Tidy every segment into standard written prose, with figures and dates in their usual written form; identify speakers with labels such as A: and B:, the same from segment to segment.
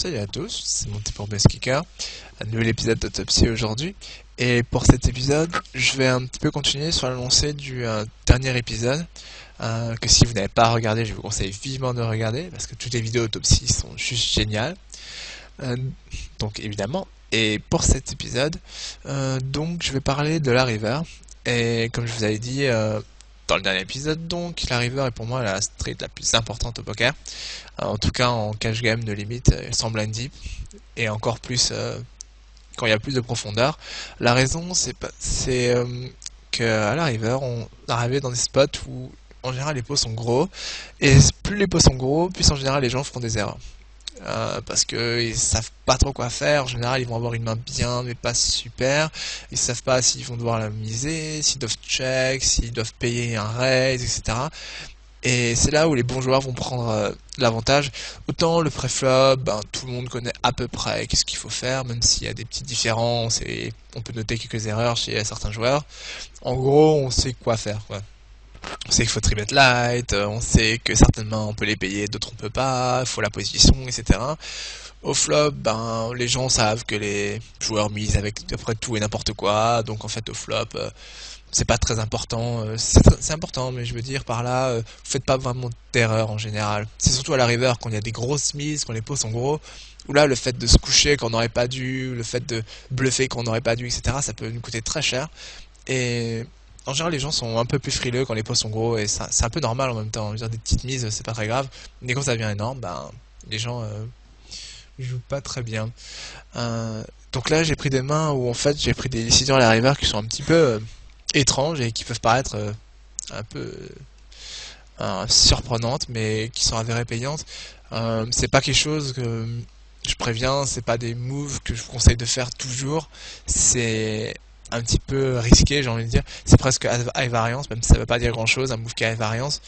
A: Salut à tous, c'est Monté pour Best Kicker, un nouvel épisode d'Autopsie aujourd'hui. Et pour cet épisode, je vais un petit peu continuer sur la lancée du dernier épisode, que si vous n'avez pas regardé, je vous conseille vivement de regarder, parce que toutes les vidéos d'autopsie sont juste géniales. Donc évidemment, et pour cet épisode, donc je vais parler de la river. Et comme je vous avais dit dans le dernier épisode, donc la river est pour moi la street la plus importante au poker. En tout cas en cash game de limite, sans blind deep, et encore plus quand il y a plus de profondeur. La raison c'est qu'à la river on arrivait dans des spots où en général les pots sont gros, et plus les pots sont gros, plus en général les gens feront des erreurs. Parce que ils savent pas trop quoi faire. En général, ils vont avoir une main bien, mais pas super. Ils savent pas s'ils vont devoir la miser, s'ils doivent check, s'ils doivent payer un raise, etc. Et c'est là où les bons joueurs vont prendre l'avantage. Autant le préflop, tout le monde connaît à peu près qu'est-ce qu'il faut faire, même s'il y a des petites différences et on peut noter quelques erreurs chez certains joueurs. En gros, on sait quoi faire, quoi. On sait qu'il faut tribet light, on sait que certainement on peut les payer, d'autres on peut pas, il faut la position, etc. Au flop, les gens savent que les joueurs misent avec à peu près tout et n'importe quoi, donc en fait au flop, c'est pas très important, c'est important, mais je veux dire par là, vous faites pas vraiment d'erreur en général. C'est surtout à la river quand il y a des grosses mises, quand les pots sont gros, où là le fait de se coucher qu'on n'aurait pas dû, le fait de bluffer qu'on n'aurait pas dû, etc. ça peut nous coûter très cher. Et en général, les gens sont un peu plus frileux quand les pots sont gros, et c'est un peu normal en même temps. Je veux dire, des petites mises, c'est pas très grave. Mais quand ça devient énorme, les gens jouent pas très bien. Donc là, j'ai pris des mains où en fait, j'ai pris des décisions à la river qui sont un petit peu étranges et qui peuvent paraître un peu surprenantes, mais qui sont avérées payantes. C'est pas quelque chose que je préviens, c'est pas des moves que je vous conseille de faire toujours. C'est un petit peu risqué, j'ai envie de dire. C'est presque high variance, même si ça veut pas dire grand chose, un move qui a high variance.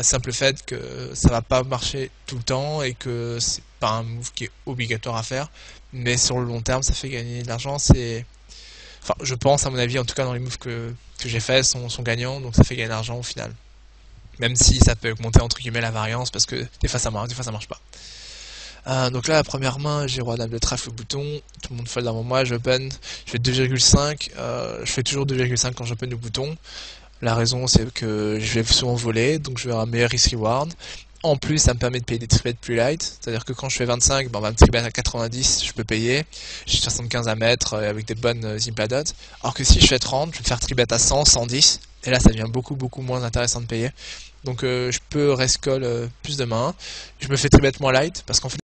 A: Simple fait que ça va pas marcher tout le temps et que c'est pas un move qui est obligatoire à faire, mais sur le long terme ça fait gagner de l'argent. Enfin, je pense, à mon avis, en tout cas dans les moves que j'ai fait sont gagnants, donc ça fait gagner de l'argent au final. Même si ça peut augmenter entre guillemets la variance, parce que des fois ça marche, des fois ça marche pas. Donc là, la première main, j'ai roi dame de trèfle au bouton, tout le monde fold avant moi, j'open, je fais 2,5, je fais toujours 2,5 quand j'open au bouton. La raison, c'est que je vais souvent voler, donc je vais avoir un meilleur risk reward. En plus, ça me permet de payer des tribets plus light, c'est-à-dire que quand je fais 25, on va me tribet à 90, je peux payer, j'ai 75 à mettre avec des bonnes impadots. Alors que si je fais 30, je vais me faire tribet à 100, 110, et là ça devient beaucoup moins intéressant de payer. Donc je peux rescall plus de mains, je me fais tribet moins light, parce qu'en fait